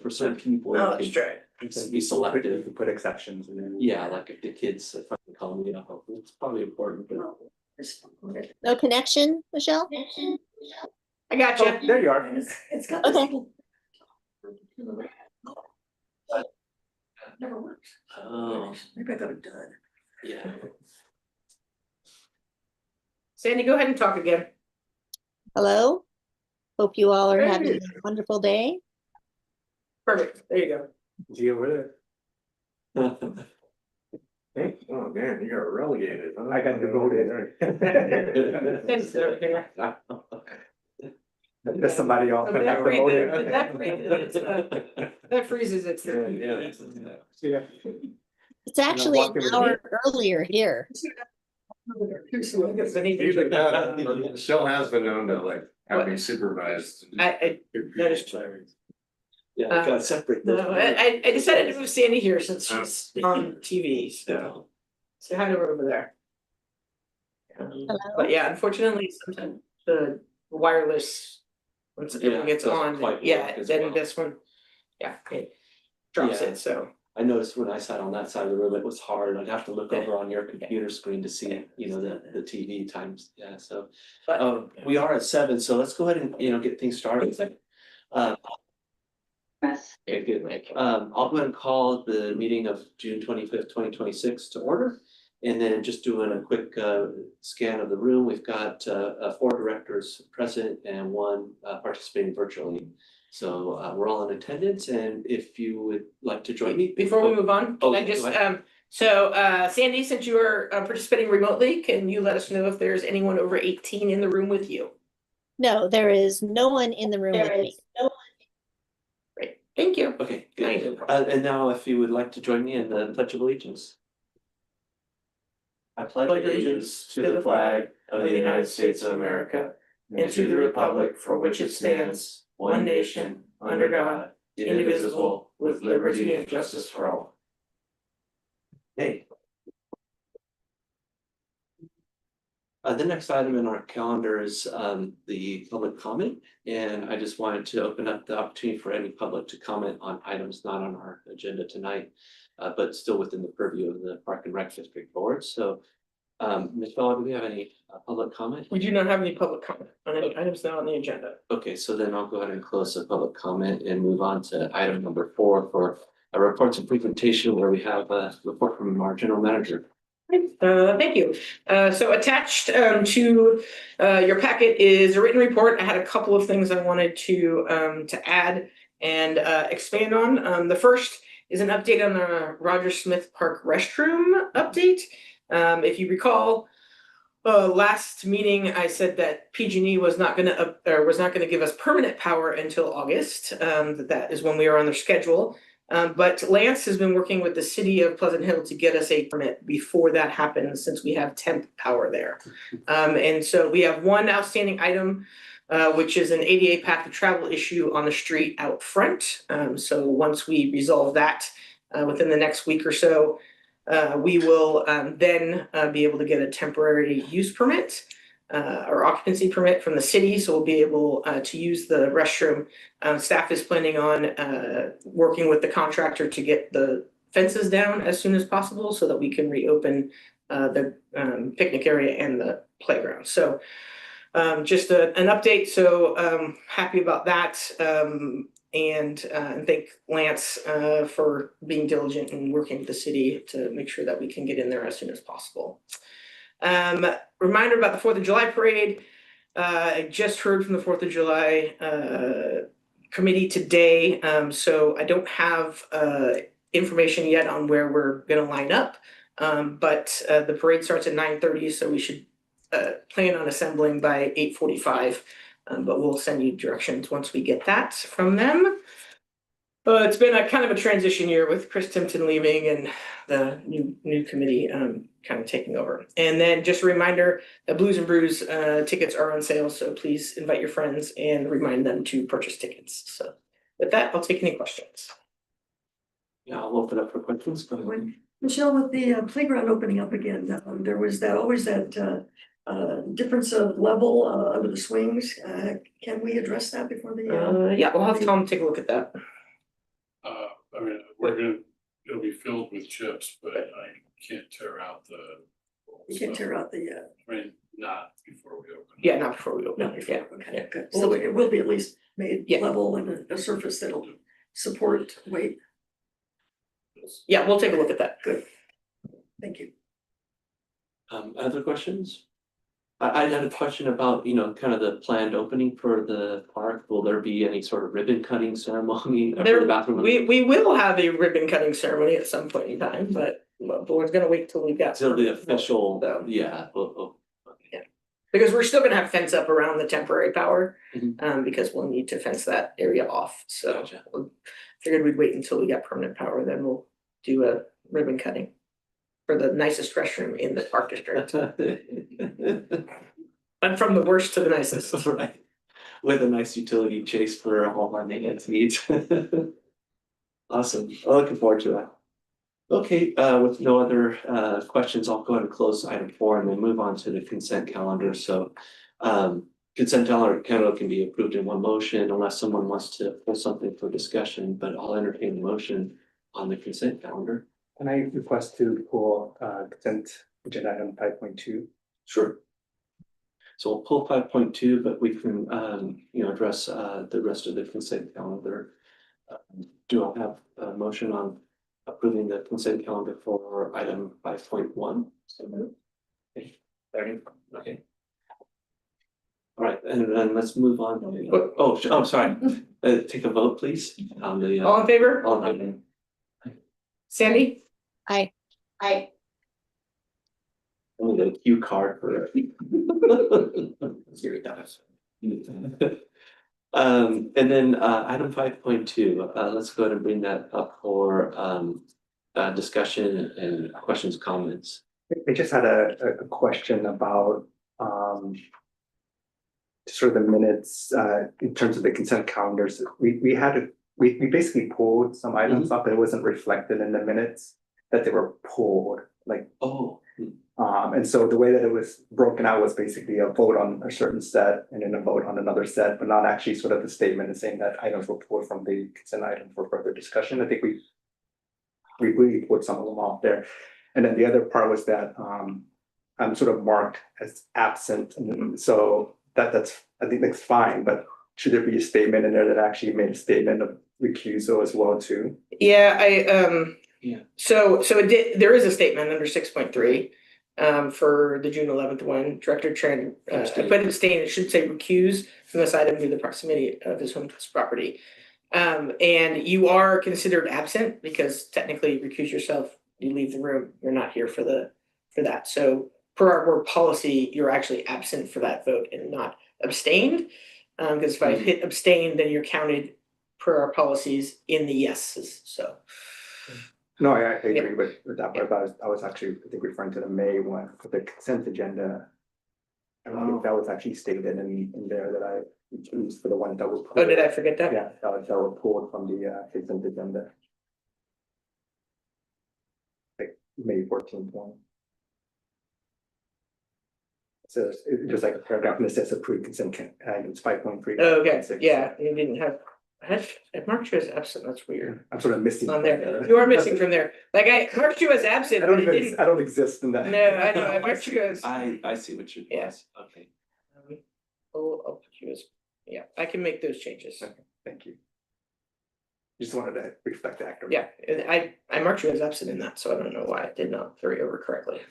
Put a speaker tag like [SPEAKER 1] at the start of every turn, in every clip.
[SPEAKER 1] for certain people.
[SPEAKER 2] Oh,
[SPEAKER 1] you
[SPEAKER 2] that's
[SPEAKER 1] can
[SPEAKER 2] right.
[SPEAKER 1] Be selective.
[SPEAKER 3] You could put exceptions in there.
[SPEAKER 1] Yeah, like if the kids fucking call me up, it's probably important, but.
[SPEAKER 4] No connection, Michelle?
[SPEAKER 2] I got
[SPEAKER 3] Oh,
[SPEAKER 2] you.
[SPEAKER 3] there you are.
[SPEAKER 5] It's got
[SPEAKER 4] Okay.
[SPEAKER 5] Never works.
[SPEAKER 1] Oh,
[SPEAKER 5] Maybe I got it done.
[SPEAKER 1] yeah.
[SPEAKER 2] Sandy, go ahead and talk again.
[SPEAKER 4] Hello? Hope you all are having
[SPEAKER 2] Hey.
[SPEAKER 4] a wonderful day.
[SPEAKER 2] Perfect. There you go.
[SPEAKER 3] Deal with it.
[SPEAKER 6] Hey, oh man, you got relegated. Huh?
[SPEAKER 3] I got demoted.
[SPEAKER 2] Thanks, sir.
[SPEAKER 3] There's somebody else that got promoted.
[SPEAKER 2] That freezes it.
[SPEAKER 3] Yeah.
[SPEAKER 4] It's actually an hour earlier here.
[SPEAKER 6] Even that, Michelle has been known to like have me supervised.
[SPEAKER 2] That is true.
[SPEAKER 1] Yeah, I gotta separate those.
[SPEAKER 2] No, I decided to move Sandy here since she's on TV, so say hi to her over there. But yeah, unfortunately, sometimes the wireless, once
[SPEAKER 1] Yeah,
[SPEAKER 2] it gets
[SPEAKER 1] doesn't
[SPEAKER 2] on,
[SPEAKER 1] quite work
[SPEAKER 2] yeah,
[SPEAKER 1] as
[SPEAKER 2] then
[SPEAKER 1] well.
[SPEAKER 2] this one, yeah, it drops
[SPEAKER 1] Yeah.
[SPEAKER 2] it, so.
[SPEAKER 1] I noticed when I sat on that side of the room, it was hard. I'd have to look over on your computer screen to see, the TV times. Yeah, so.
[SPEAKER 2] But
[SPEAKER 1] We are at 7, so let's go ahead and, get things started. Okay, good. I'll go ahead and call the meeting of June 25th, 2026 to order. And then just doing a quick scan of the room, we've got 4 directors present and 1 participating virtually. So we're all in attendance, and if you would like to join me.
[SPEAKER 2] before we move on,
[SPEAKER 1] Oh,
[SPEAKER 2] can I just,
[SPEAKER 1] go ahead.
[SPEAKER 2] Sandy, since you are participating remotely, can you let us know if there's anyone over 18 in the room with you?
[SPEAKER 4] No, there is no one in the room with me.
[SPEAKER 2] Great, thank you.
[SPEAKER 1] Okay,
[SPEAKER 2] Thank
[SPEAKER 1] good.
[SPEAKER 2] you.
[SPEAKER 1] And now if you would like to join me in the Pledge of Allegiance. I pledge allegiance to the flag of the United States of America and to the republic for which it stands, one nation, under God, indivisible, with liberty and justice for all. Hey. The next item in our calendar is the public comment, and I just wanted to open up the opportunity for any public to comment on items not on our agenda tonight, but still within the purview of the Park and Rec District Board. So, Ms. Bella, do we have any public comment?
[SPEAKER 2] We do not have any public comment on any items not on the agenda.
[SPEAKER 1] Okay, so then I'll go ahead and close the public comment and move on to item number 4 for a reports and presentation, where we have a report from our general manager.
[SPEAKER 2] Thank you. So attached to your packet is a written report. I had a couple of things I wanted to add and expand on. The first is an update on the Roger Smith Park restroom update. If you recall, last meeting I said that PG&E was not going to give us permanent power until August. That is when we are on their schedule. But Lance has been working with the city of Pleasant Hill to get us a permit before that happens, since we have temp power there. And so we have one outstanding item, which is an ADA path of travel issue on the street out front. So once we resolve that within the next week or so, we will then be able to get a temporary use permit or occupancy permit from the city, so we'll be able to use the restroom. Staff is planning on working with the contractor to get the fences down as soon as possible so that we can reopen the picnic area and the playground. So just an update, so happy about that. And thank Lance for being diligent and working with the city to make sure that we can get in there as soon as possible. Reminder about the 4th of July parade. I just heard from the 4th of July committee today, so I don't have information yet on where we're going to line up, but the parade starts at 9:30, so we should plan on assembling by 8:45, but we'll send you directions once we get that from them. It's been a kind of a transition year with Chris Timpton leaving and the new committee kind of taking over. And then just a reminder that Blues and Brews tickets are on sale, so please invite your friends and remind them to purchase tickets. So with that, I'll take any questions.
[SPEAKER 1] Yeah, I'll open up for questions. Go ahead.
[SPEAKER 5] When Michelle, with the playground opening up again, there was always that difference of level under the swings. Can we address that before the?
[SPEAKER 2] Yeah, we'll have Tom take a look at that.
[SPEAKER 7] It'll be filled with chips, but I can't tear out the.
[SPEAKER 5] You can't tear out the,
[SPEAKER 7] I mean, not before we open.
[SPEAKER 2] Yeah, not before we open,
[SPEAKER 5] not
[SPEAKER 2] it,
[SPEAKER 5] before,
[SPEAKER 2] yeah.
[SPEAKER 5] okay, good. So it will be at least made
[SPEAKER 2] Yeah.
[SPEAKER 5] level and a surface that'll support weight.
[SPEAKER 2] Yeah, we'll take a look at that.
[SPEAKER 5] Good. Thank you.
[SPEAKER 1] Other questions? I had a question about, kind of the planned opening for the park. Will there be any sort of ribbon cutting ceremony? for
[SPEAKER 2] There,
[SPEAKER 1] the bathroom?
[SPEAKER 2] we will have a ribbon cutting ceremony at some point in time, but we're gonna wait till we got.
[SPEAKER 1] Till the
[SPEAKER 2] permit.
[SPEAKER 1] official,
[SPEAKER 2] So-
[SPEAKER 1] yeah,
[SPEAKER 2] Because we're still gonna have fence up around the temporary power,
[SPEAKER 1] Mhm.
[SPEAKER 2] because we'll need to fence that area off, so.
[SPEAKER 1] Gotcha.
[SPEAKER 2] we Figured we'd wait until we got permanent power, then we'll do a ribbon cutting. For the nicest restroom in the park district, and from the worst to the nicest.
[SPEAKER 1] That's right. With a nice utility chase for all my maintenance needs. Awesome, I'm looking forward to that. Okay, with no other questions, I'll go ahead and close item 4 and then move on to the consent calendar. So consent calendar can be approved in one motion unless someone wants to pull something for discussion, but I'll entertain the motion on the consent calendar.
[SPEAKER 3] Can I request to pull consent agenda item 5.2?
[SPEAKER 1] Sure. So we'll pull 5.2, but we can address the rest of the consent calendar. Do I have a motion on approving the consent calendar for item 5.1? Okay. All right, and then let's move on. Sorry. Take a vote, please, on the.
[SPEAKER 2] All in favor?
[SPEAKER 1] All in favor.
[SPEAKER 2] Sandy?
[SPEAKER 4] Aye.
[SPEAKER 2] Aye.
[SPEAKER 1] Only the cue card for. Here it does. And then item 5.2, let's go ahead and bring that up for discussion and questions, comments.
[SPEAKER 3] I just had a question about sort of the minutes in terms of the consent calendars. We basically pulled some items up and it wasn't reflected in the minutes that they were pulled, like.
[SPEAKER 1] Oh.
[SPEAKER 3] And so the way that it was broken out was basically a vote on a certain set and then a vote on another set, but not actually sort of the statement and saying that items were pulled from the consent item for further discussion. I think we pulled some of them off there. And then the other part was that I'm sort of marked as absent. And so that's, I think that's fine, but should there be a statement in there that actually made a statement of recusal as well too?
[SPEAKER 2] Yeah,
[SPEAKER 1] Yeah.
[SPEAKER 2] So there is a statement under 6.3 for the June 11th one, Director Tran, but abstain, it should say recuse from this item due to the proximity of his home property. And you are considered absent because technically you recuse yourself, you leave the room, you're not here for that. So per our board policy, you're actually absent for that vote and not abstained. Because if I hit abstain, then you're counted per our policies in the yeses, so.
[SPEAKER 3] No, I agree with that, but I was actually, I think, referring to the May one for the consent agenda. I don't think that was actually stated in there that I used for the one that was.
[SPEAKER 2] Oh, did I forget that?
[SPEAKER 3] Yeah, that was pulled from the consent agenda. Like May 14th one. So it's just like a paragraph that says approved consent items 5.3.
[SPEAKER 2] Oh, okay, yeah, you didn't have, I marked you as absent, that's weird.
[SPEAKER 3] I'm sort of missing.
[SPEAKER 2] On there, you are missing from there, like I marked you as absent,
[SPEAKER 3] I
[SPEAKER 2] but
[SPEAKER 3] don't
[SPEAKER 2] it
[SPEAKER 3] even,
[SPEAKER 2] didn't.
[SPEAKER 3] I don't exist in that.
[SPEAKER 2] No, I know, I marked you as.
[SPEAKER 1] I see what you're.
[SPEAKER 2] Yes.
[SPEAKER 1] Okay.
[SPEAKER 2] I'll put you as, yeah, I can make those changes.
[SPEAKER 3] Okay, thank you. Just wanted to reflect the actor.
[SPEAKER 2] Yeah, and I marked you as absent in that, so I don't know why I did not carry over correctly.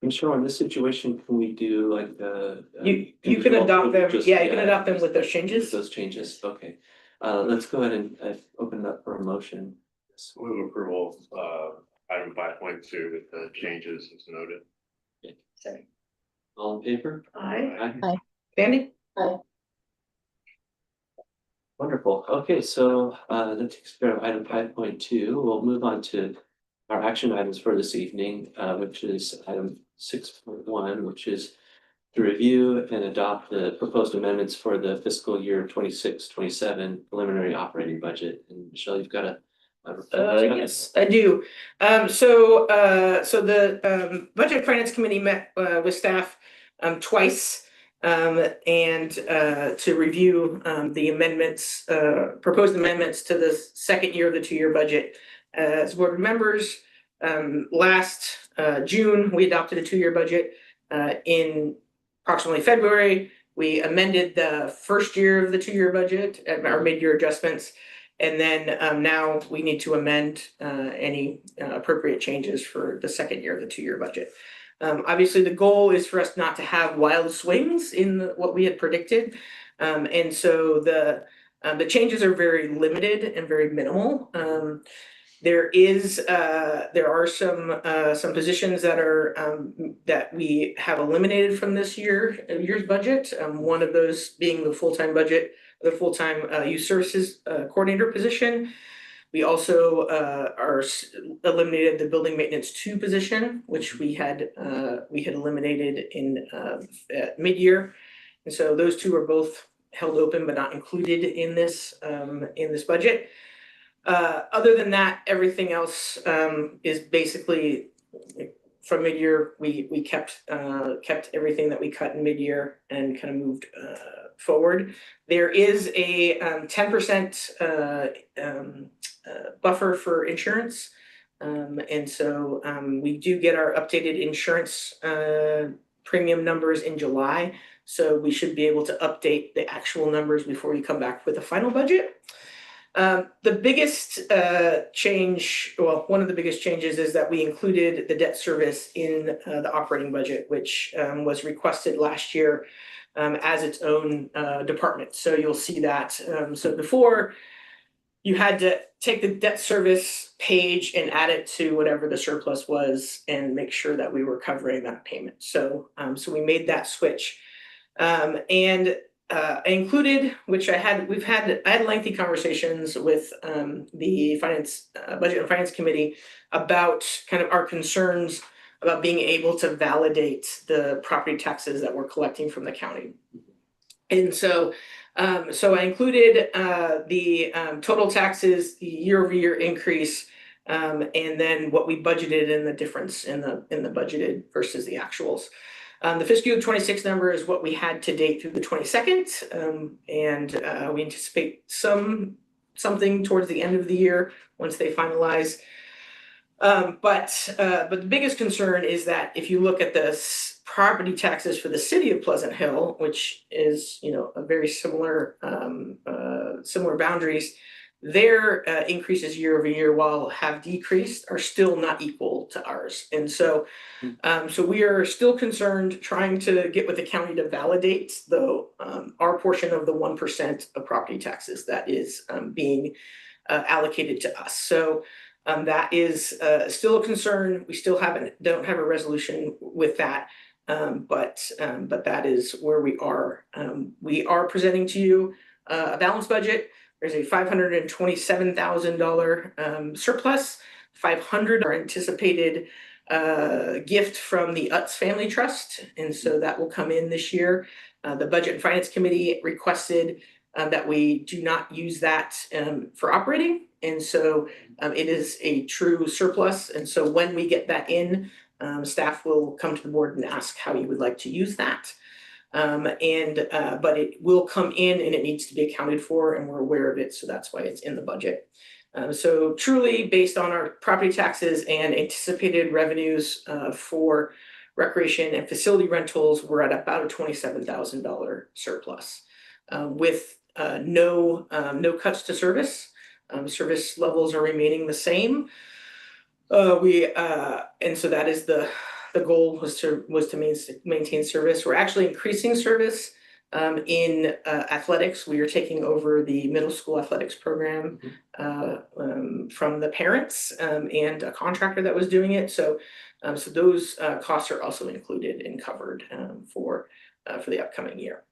[SPEAKER 1] I'm sure in this situation, can we do like the?
[SPEAKER 2] You can adopt them,
[SPEAKER 1] just-
[SPEAKER 2] yeah, you can adopt them with those changes.
[SPEAKER 1] Those changes, okay. Let's go ahead and open it up for a motion.
[SPEAKER 7] Move approval of item 5.2 with the changes as noted.
[SPEAKER 2] Sorry.
[SPEAKER 1] All in favor?
[SPEAKER 5] Aye.
[SPEAKER 2] Sandy?
[SPEAKER 1] Wonderful. Okay, so that takes care of item 5.2. We'll move on to our action items for this evening, which is item 6.1, which is to review and adopt the proposed amendments for the fiscal year 26-27 preliminary operating budget. And Michelle, you've got a.
[SPEAKER 2] Yes, I do. So the Budget and Finance Committee met with staff twice and to review the amendments, proposed amendments to the second year of the 2-year budget. As board members, last June, we adopted a 2-year budget. In approximately February, we amended the first year of the 2-year budget at our mid-year adjustments. And then now we need to amend any appropriate changes for the second year of the 2-year budget. Obviously, the goal is for us not to have wild swings in what we had predicted. And so the changes are very limited and very minimal. There are some positions that are that we have eliminated from this year's budget. One of those being the full-time youth services coordinator position. We also eliminated the building maintenance 2 position, which we had eliminated in at mid-year, and so those 2 are both held open but not included in this budget. Other than that, everything else is basically from mid-year. We kept everything that we cut in mid-year and kind of moved forward. There is a 10% buffer for insurance, and so we do get our updated insurance premium numbers in July. So we should be able to update the actual numbers before we come back with a final budget. The biggest change, well, one of the biggest changes is that we included the debt service in the operating budget, which was requested last year as its own department. So you'll see that. So before, you had to take the debt service page and add it to whatever the surplus was and make sure that we were covering that payment. So so we made that switch. And I included, I had lengthy conversations with the Budget and Finance Committee about kind of our concerns about being able to validate the property taxes that we're collecting from the county. And so I included the total taxes, the year-over-year increase, and then what we budgeted and the difference in the budgeted versus the actuals. The fiscal year 26 number is what we had to date through the 22nd, and we anticipate something towards the end of the year once they finalize. But the biggest concern is that if you look at the property taxes for the city of Pleasant Hill, which is a very similar boundaries, their increases year over year, while have decreased, are still not equal to ours. And so so we are still concerned trying to get with the county to validate our portion of the 1% of property taxes that is being allocated to us. So that is still a concern. We still don't have a resolution with that, but that is where we are. We are presenting to you a balanced budget. There's a $527,000 surplus. $500,000 are anticipated gift from the Utz Family Trust, and so that will come in this year. The Budget and Finance Committee requested that we do not use that for operating, and so it is a true surplus. And so when we get that in, staff will come to the board and ask how you would like to use that. But it will come in and it needs to be accounted for, and we're aware of it, so that's why it's in the budget. So truly, based on our property taxes and anticipated revenues for recreation and facility rentals, we're at about a $27,000 surplus with no cuts to service. Service levels are remaining the same. And so that is the goal was to maintain service. We're actually increasing service in athletics. We are taking over the middle school athletics program from the parents and a contractor that was doing it. So those costs are also included and covered for the upcoming year.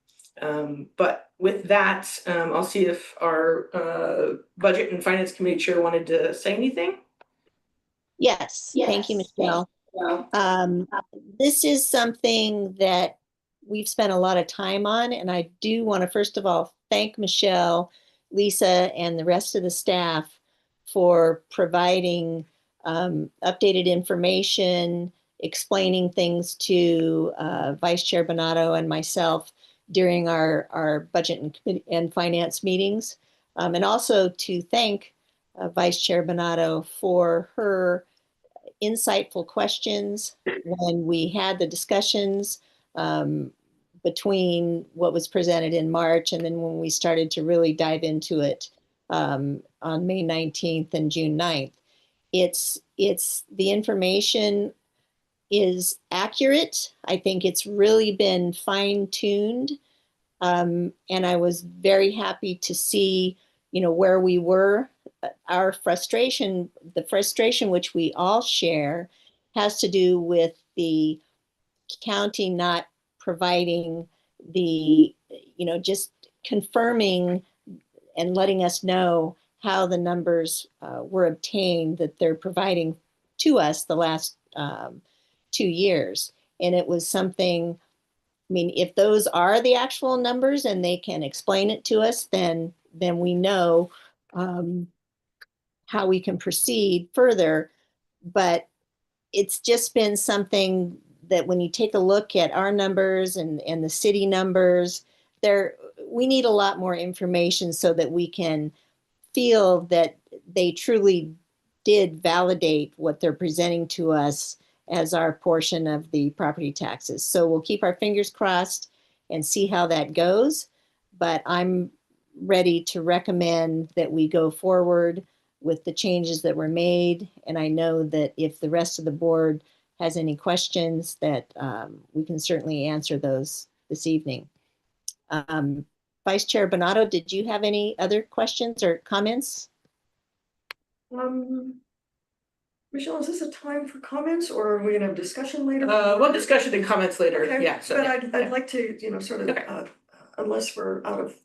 [SPEAKER 2] But with that, I'll see if our Budget and Finance Committee Chair wanted to say anything.
[SPEAKER 4] Yes, thank you, Michelle. This is something that we've spent a lot of time on, and I do want to first of all thank Michelle, Lisa, and the rest of the staff for providing updated information, explaining things to Vice Chair Bonato and myself during our budget and finance meetings. And also to thank Vice Chair Bonato for her insightful questions when we had the discussions between what was presented in March and then when we started to really dive into it on May 19th and June 9th. It's the information is accurate. I think it's really been fine-tuned. And I was very happy to see, where we were. Our frustration, the frustration which we all share, has to do with the county not providing the, just confirming and letting us know how the numbers were obtained that they're providing to us the last 2 years. And it was something, I mean, if those are the actual numbers and they can explain it to us, then we know how we can proceed further. But it's just been something that when you take a look at our numbers and the city numbers, we need a lot more information so that we can feel that they truly did validate what they're presenting to us as our portion of the property taxes. So we'll keep our fingers crossed and see how that goes. But I'm ready to recommend that we go forward with the changes that were made. And I know that if the rest of the board has any questions, that we can certainly answer those this evening. Vice Chair Bonato, did you have any other questions or comments?
[SPEAKER 5] Michelle, is this a time for comments or are we gonna have discussion later?
[SPEAKER 2] Well, discussion and comments later.
[SPEAKER 5] Okay,
[SPEAKER 2] Yeah. So
[SPEAKER 5] but
[SPEAKER 2] yeah.
[SPEAKER 5] I'd like to, sort of,
[SPEAKER 2] Okay.
[SPEAKER 5] Unless we're out of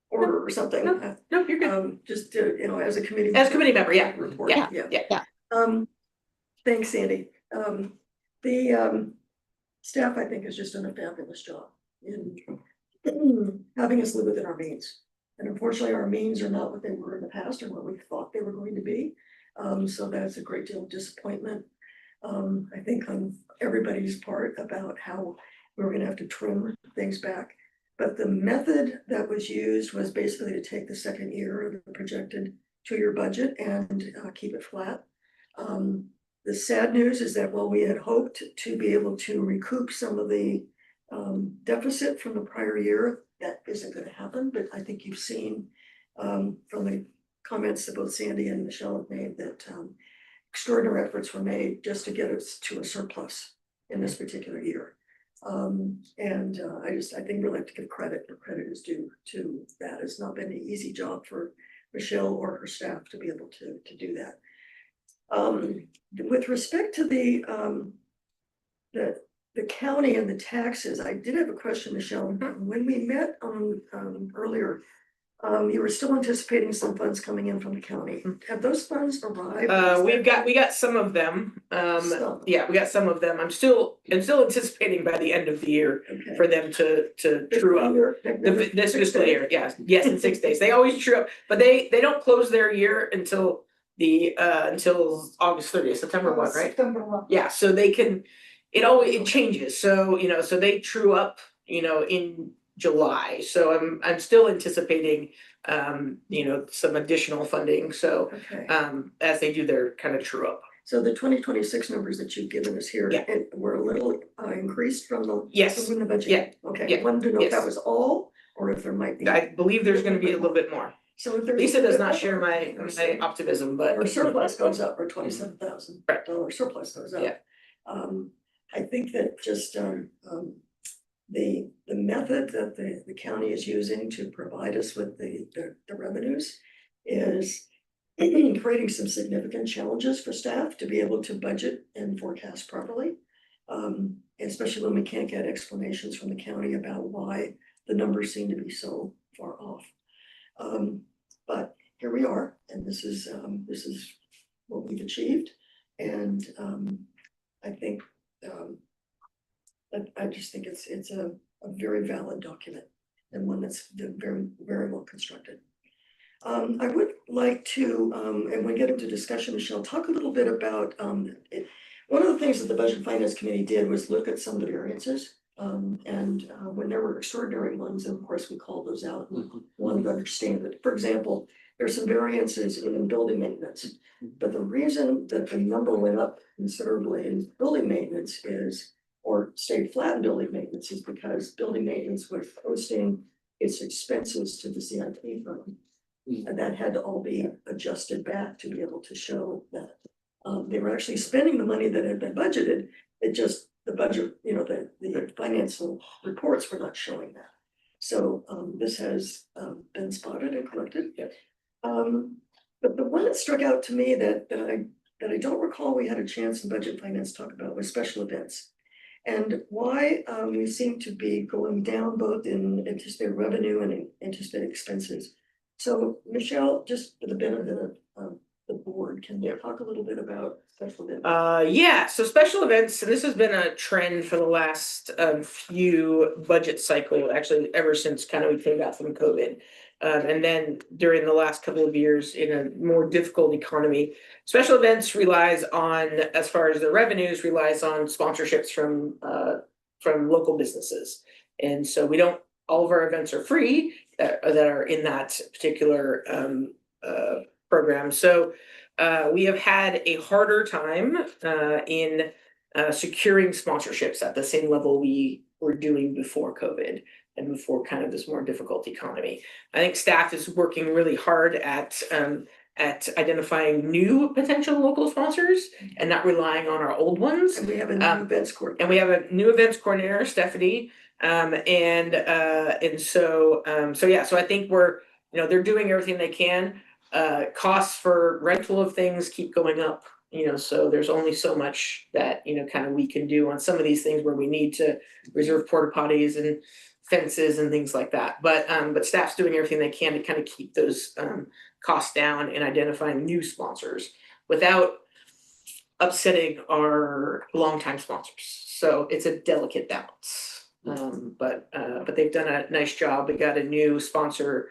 [SPEAKER 5] order or something.
[SPEAKER 2] No, you're good.
[SPEAKER 5] Just to, as a committee.
[SPEAKER 2] As committee member, yeah.
[SPEAKER 5] Report,
[SPEAKER 2] Yeah.
[SPEAKER 5] yeah. Thanks, Sandy. The staff, I think, has just done a fabulous job in having us live within our means. And unfortunately, our means are not what they were in the past or what we thought they were going to be. So that's a great deal of disappointment. I think on everybody's part about how we're gonna have to trim things back. But the method that was used was basically to take the second year of the projected 2-year budget and keep it flat. The sad news is that while we had hoped to be able to recoup some of the deficit from the prior year, that isn't gonna happen, but I think you've seen from the comments that both Sandy and Michelle have made that extraordinary efforts were made just to get us to a surplus in this particular year. I think we'd like to give credit where credit is due to that. It's not been an easy job for Michelle or her staff to be able to do that. With respect to the county and the taxes, I did have a question, Michelle. When we met earlier, you were still anticipating some funds coming in from the county. Have those funds arrived?
[SPEAKER 2] We got some of them.
[SPEAKER 5] Some.
[SPEAKER 2] Yeah, we got some of them. I'm still anticipating by the end of the year
[SPEAKER 5] Okay.
[SPEAKER 2] for them to true up. This fiscal year, yes, in 6 days. They always true up, but they don't close their year until until August 30th, September 1, right?
[SPEAKER 5] September 1.
[SPEAKER 2] Yeah, so they can, it changes. So, so they true up, in July. So I'm still anticipating, some additional funding. So,
[SPEAKER 5] Okay.
[SPEAKER 2] as they do their kind of true up.
[SPEAKER 5] So the 2026 numbers that you've given us here,
[SPEAKER 2] Yeah.
[SPEAKER 5] were a little increased from the.
[SPEAKER 2] Yes.
[SPEAKER 5] From the budget?
[SPEAKER 2] Yeah.
[SPEAKER 5] Okay,
[SPEAKER 2] Yeah.
[SPEAKER 5] wanted to know if that
[SPEAKER 2] Yes.
[SPEAKER 5] was all, or if there might be.
[SPEAKER 2] I believe there's gonna be a little bit more.
[SPEAKER 5] So if there's.
[SPEAKER 2] Lisa does not share my optimism, but.
[SPEAKER 5] Our surplus goes up, or $27,000 surplus goes up.
[SPEAKER 2] Yeah.
[SPEAKER 5] I think that just the method that the county is using to provide us with the revenues is creating some significant challenges for staff to be able to budget and forecast properly. Especially when we can't get explanations from the county about why the numbers seem to be so far off. But here we are, and this is what we've achieved, and I think I just think it's a very valid document and one that's very, very well constructed. I would like to, and when we get into discussion, Michelle, talk a little bit about one of the things that the Budget and Finance Committee did was look at some of the variances When there were extraordinary ones, of course, we called those out and
[SPEAKER 1] Mhm.
[SPEAKER 5] wanted to understand it. For example, there's some variances in building maintenance. But the reason that the number went up considerably in building maintenance is, or stayed flat in building maintenance, is because building maintenance was posting its expenses to the CIP firm.
[SPEAKER 1] Mm.
[SPEAKER 5] And that had to all be adjusted back to be able to show that they were actually spending the money that had been budgeted. It just, the budget, the financial reports were not showing that. So this has been spotted and corrected.
[SPEAKER 1] Yep.
[SPEAKER 5] But the one that struck out to me that I don't recall we had a chance in budget finance to talk about was special events. And why we seem to be going down both in anticipated revenue and in anticipated expenses. So Michelle, just for the benefit of the board, can you talk a little bit about special events?
[SPEAKER 2] Yeah, so special events, and this has been a trend for the last few budget cycle, actually ever since kind of we came back from COVID. And then during the last couple of years in a more difficult economy, special events relies on, as far as the revenues, relies on sponsorships from local businesses. And so we don't, all of our events are free that are in that particular program. So we have had a harder time in securing sponsorships at the same level we were doing before COVID and before kind of this more difficult economy. I think staff is working really hard at identifying new potential local sponsors and not relying on our old ones.
[SPEAKER 5] And we have a new events coordinator.
[SPEAKER 2] And we have a new events coordinator, Stephanie. So I think we're, they're doing everything they can. Costs for rental of things keep going up, so there's only so much that, kind of we can do on some of these things where we need to reserve porta potties and fences and things like that. But staff's doing everything they can to kind of keep those costs down and identifying new sponsors without upsetting our longtime sponsors. So it's a delicate balance. But they've done a nice job. We got a new sponsor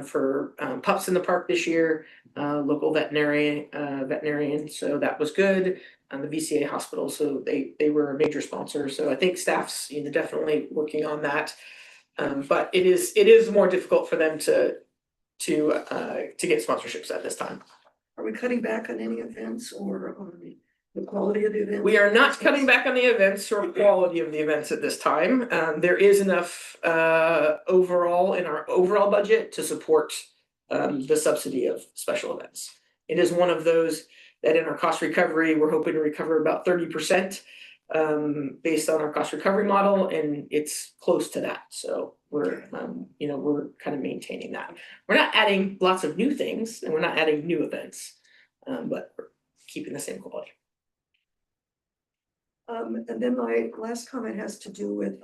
[SPEAKER 2] for Pups in the Park this year, local veterinarian, so that was good. The VCA hospital, so they were a major sponsor. So I think staff's definitely working on that. But it is more difficult for them to get sponsorships at this time.
[SPEAKER 5] Are we cutting back on any events or on the quality of the event?
[SPEAKER 2] We are not cutting back on the events or quality of the events at this time. There is enough overall in our overall budget to support the subsidy of special events. It is one of those that in our cost recovery, we're hoping to recover about 30% based on our cost recovery model, and it's close to that. So we're kind of maintaining that. We're not adding lots of new things, and we're not adding new events, but we're keeping the same quality.
[SPEAKER 5] And then my last comment has to do with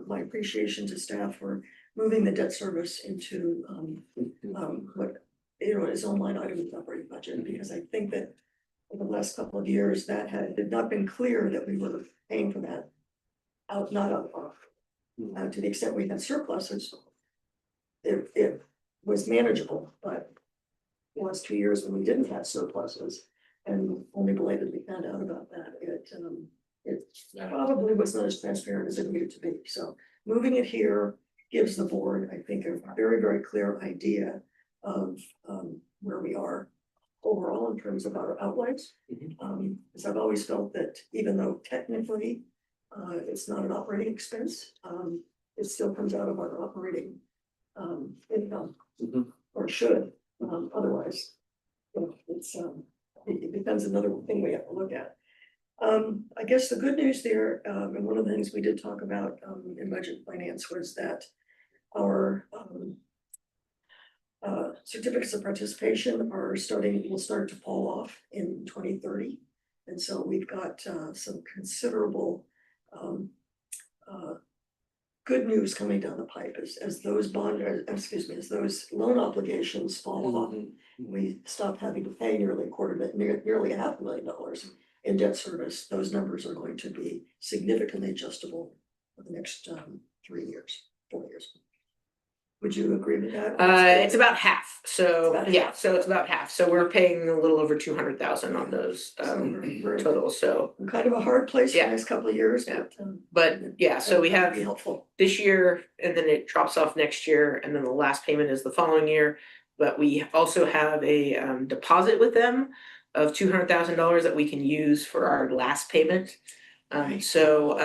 [SPEAKER 5] my appreciation to staff for moving the debt service into what is on line item in the operating budget, because I think that over the last couple of years that had not been clear that we were paying for that not out of to the extent we had surpluses. It was manageable, but the last 2 years when we didn't have surpluses and only belatedly found out about that, it probably was not as transparent as it needed to be. So moving it here gives the board, I think, a very, very clear idea of where we are overall in terms of our outlays. Because I've always felt that even though technically it's not an operating expense, it still comes out of our operating income, or should. Otherwise, it becomes another thing we have to look at. I guess the good news there, and one of the things we did talk about in budget finance was that our certificates of participation will start to fall off in 2030. And so we've got some considerable good news coming down the pipe as those as those loan obligations fall off. We stop having to pay nearly $500,000 in debt service. Those numbers are going to be significantly adjustable for the next 3 years, 4 years. Would you agree with that?
[SPEAKER 2] It's about half,
[SPEAKER 5] It's
[SPEAKER 2] so,
[SPEAKER 5] about
[SPEAKER 2] yeah,
[SPEAKER 5] half.
[SPEAKER 2] so it's about half, so we're paying a little over 200,000 on those,
[SPEAKER 5] Very-
[SPEAKER 2] totals, so.
[SPEAKER 5] Kind of a hard place for
[SPEAKER 2] Yeah.
[SPEAKER 5] the next couple of years,
[SPEAKER 2] Yeah.
[SPEAKER 5] but.
[SPEAKER 2] But, yeah, so we
[SPEAKER 5] that would
[SPEAKER 2] have
[SPEAKER 5] be helpful.
[SPEAKER 2] this year, and then it drops off next year, and then the last payment is the following year. But we also have a deposit with them of $200,000 that we can use for our last payment. So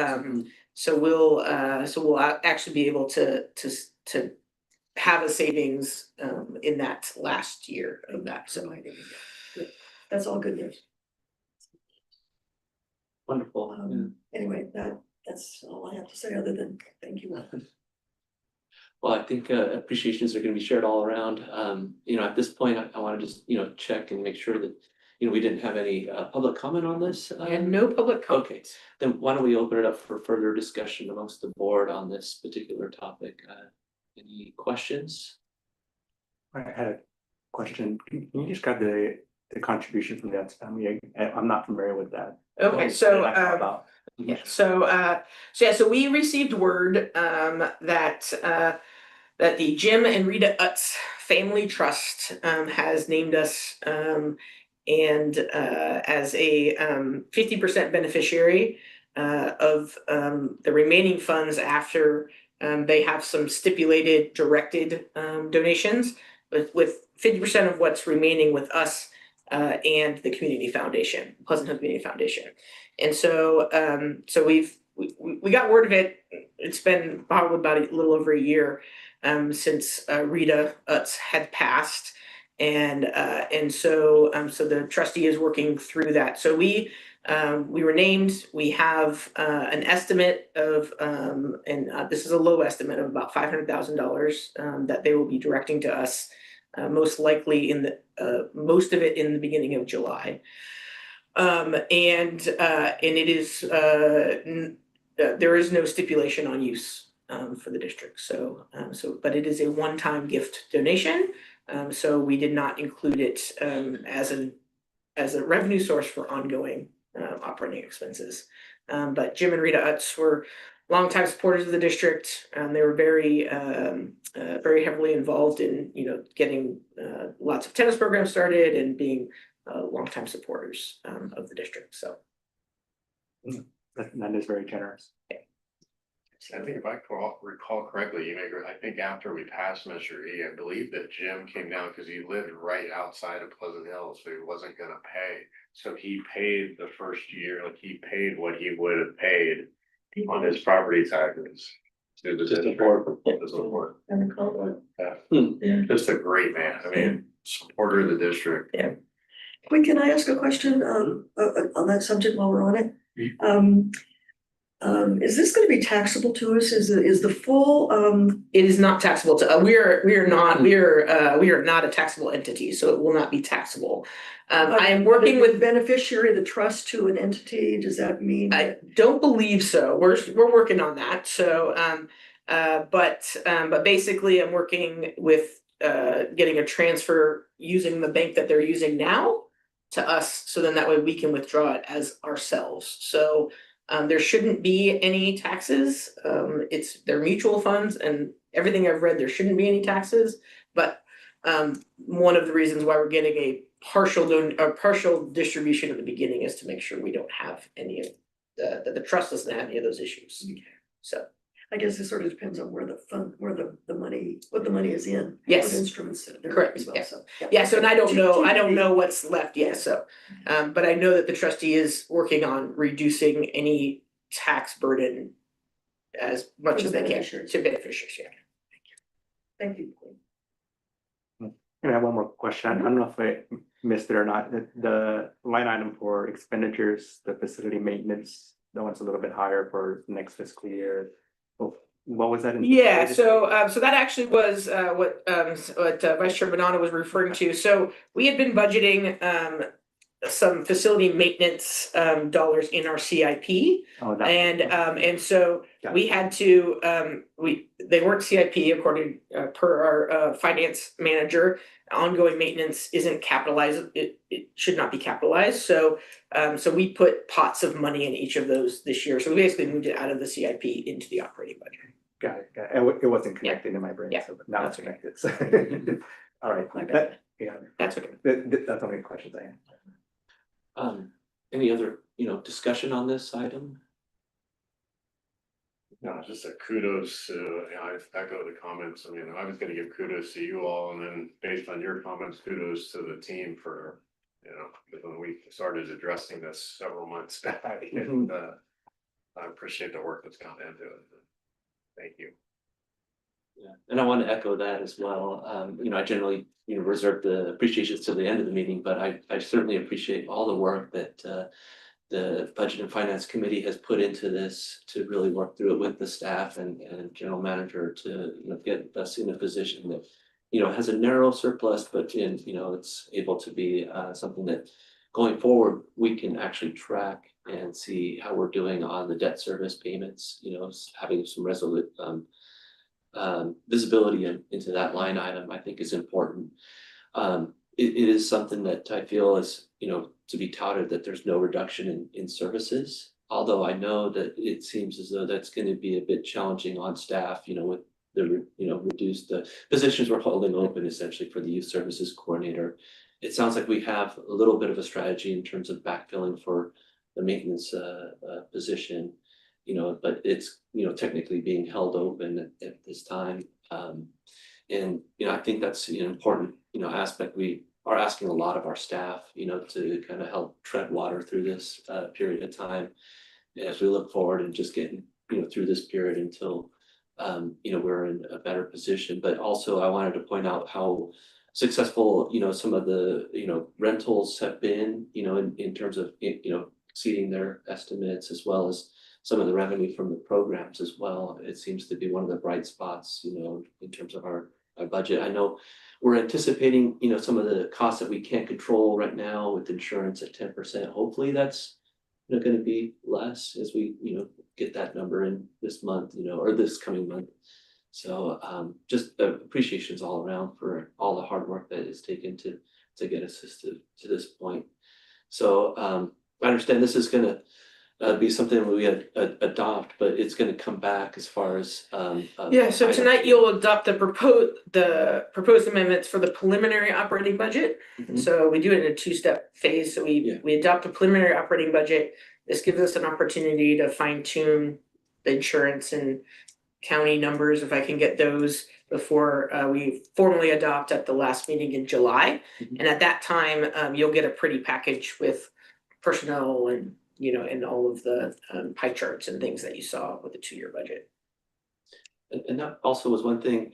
[SPEAKER 2] we'll actually be able to have a savings in that last year of that, so.
[SPEAKER 5] Good. That's all good news.
[SPEAKER 1] Wonderful. Yeah.
[SPEAKER 5] Anyway, that's all I have to say, other than thank you.
[SPEAKER 1] Well, I think appreciations are gonna be shared all around. At this point, I wanna just, check and make sure that, we didn't have any public comment on this.
[SPEAKER 2] And no public
[SPEAKER 1] Okay,
[SPEAKER 2] comment.
[SPEAKER 1] then why don't we open it up for further discussion amongst the board on this particular topic? Any questions?
[SPEAKER 3] I had a question. Can you describe the contribution from the Utz family? I'm not familiar with that.
[SPEAKER 2] Okay, so
[SPEAKER 3] What did I know about?
[SPEAKER 2] yeah, so we received word that the Jim and Rita Utz Family Trust has named us and as a 50% beneficiary of the remaining funds after they have some stipulated directed donations with 50% of what's remaining with us and the community foundation, Pleasant Hill Community Foundation. And so we got word of it. It's been probably about a little over a year since Rita Utz had passed. And so the trustee is working through that. So we were named. We have an estimate of and this is a low estimate of about $500,000 that they will be directing to us, most likely in the most of it in the beginning of July. And it is there is no stipulation on use for the district. But it is a one-time gift donation. So we did not include it as a revenue source for ongoing operating expenses. But Jim and Rita Utz were longtime supporters of the district. They were very heavily involved in getting lots of tennis programs started and being longtime supporters of the district. So
[SPEAKER 3] That is very generous.
[SPEAKER 7] I think if I recall correctly, I think after we passed Measure E, I believe that Jim came down because he lived right outside of Pleasant Hill, so he wasn't gonna pay. So he paid the first year, like he paid what he would have paid on his property taxes. To the district. To support.
[SPEAKER 5] And the call
[SPEAKER 7] Just a great man. I mean, supporter of the district.
[SPEAKER 5] Wait, can I ask a question on that subject while we're on it? Is this gonna be taxable to us? Is the full
[SPEAKER 2] it is not taxable to we are not a taxable entity, so it will not be taxable. I am working with
[SPEAKER 5] beneficiary of the trust to an entity. Does that mean?
[SPEAKER 2] I don't believe so. We're working on that. So but basically I'm working with getting a transfer using the bank that they're using now to us, so then that way we can withdraw it as ourselves. So there shouldn't be any taxes. They're mutual funds, and everything I've read, there shouldn't be any taxes. But one of the reasons why we're getting a partial distribution at the beginning is to make sure we don't have any of the trust doesn't have any of those issues. So
[SPEAKER 5] I guess it sort of depends on where the money, what the money is in.
[SPEAKER 2] Yes.
[SPEAKER 5] What instruments that they're.
[SPEAKER 2] Correct,
[SPEAKER 5] as well,
[SPEAKER 2] yeah.
[SPEAKER 5] so,
[SPEAKER 2] yeah, so and I don't
[SPEAKER 5] TBD.
[SPEAKER 2] know what's left yet. So but I know that the trustee is working on reducing any tax burden as much
[SPEAKER 5] For
[SPEAKER 2] as
[SPEAKER 5] the
[SPEAKER 2] they can
[SPEAKER 5] beneficiaries.
[SPEAKER 2] to beneficiaries. Yeah.
[SPEAKER 5] Thank you.
[SPEAKER 3] And I have one more question. I don't know if I missed it or not. The line item for expenditures, the facility maintenance, that one's a little bit higher for next fiscal year. What was that?
[SPEAKER 2] Yeah, so that actually was what Vice Chair Bonanno was referring to. So we had been budgeting some facility maintenance dollars in our CIP.
[SPEAKER 3] Oh, that.
[SPEAKER 2] And so
[SPEAKER 3] Got
[SPEAKER 2] we had to they weren't CIP according per our finance manager. Ongoing maintenance isn't capitalized. It should not be capitalized. So we put pots of money in each of those this year. So we basically moved it out of the CIP into the operating budget.
[SPEAKER 3] Got it. It wasn't connected in my brain,
[SPEAKER 2] Yeah.
[SPEAKER 3] so but now it's
[SPEAKER 2] That's okay.
[SPEAKER 3] connected. So all right,
[SPEAKER 5] My bad.
[SPEAKER 3] that, yeah,
[SPEAKER 2] That's okay.
[SPEAKER 3] that's how many questions I have.
[SPEAKER 1] Any other, discussion on this item?
[SPEAKER 7] No, just a kudos to, I echo the comments. I mean, I was gonna give kudos to you all, and then based on your comments, kudos to the team for, when we started addressing this several months back. And I appreciate the work that's gone into it. Thank you.
[SPEAKER 1] Yeah, and I want to echo that as well. I generally, reserve the appreciations to the end of the meeting, but I certainly appreciate all the work that the Budget and Finance Committee has put into this to really work through it with the staff and general manager to, get us in a position that, has a narrow surplus, but it's able to be something that going forward, we can actually track and see how we're doing on the debt service payments, having some resolute visibility into that line item, I think is important. It is something that I feel is, to be touted that there's no reduction in services. Although I know that it seems as though that's going to be a bit challenging on staff, with the, reduced the positions we're holding open essentially for the youth services coordinator. It sounds like we have a little bit of a strategy in terms of backfilling for the maintenance position, but it's, technically being held open at this time. And, I think that's an important, aspect. We are asking a lot of our staff, to kind of help tread water through this period of time as we look forward and just getting, through this period until, we're in a better position. But also I wanted to point out how successful, some of the, rentals have been, in terms of, exceeding their estimates, as well as some of the revenue from the programs as well. It seems to be one of the bright spots, in terms of our budget. I know we're anticipating, some of the costs that we can't control right now with insurance at 10%. Hopefully that's gonna be less as we, get that number in this month, or this coming month. So just appreciations all around for all the hard work that is taken to get us to this point. So I understand this is gonna be something we adopt, but it's gonna come back as far as
[SPEAKER 2] Yeah, so
[SPEAKER 1] item.
[SPEAKER 2] tonight you'll adopt the proposed amendments for the preliminary operating budget.
[SPEAKER 1] Mhm.
[SPEAKER 2] So we do it in a two-step phase. So
[SPEAKER 1] Yeah.
[SPEAKER 2] we adopt a preliminary operating budget. This gives us an opportunity to fine tune the insurance and county numbers, if I can get those before we formally adopt at the last meeting in July.
[SPEAKER 1] Mhm.
[SPEAKER 2] And at that time, you'll get a pretty package with personnel and, and all of the pie charts and things that you saw with the 2-year budget.
[SPEAKER 1] And that also was one thing,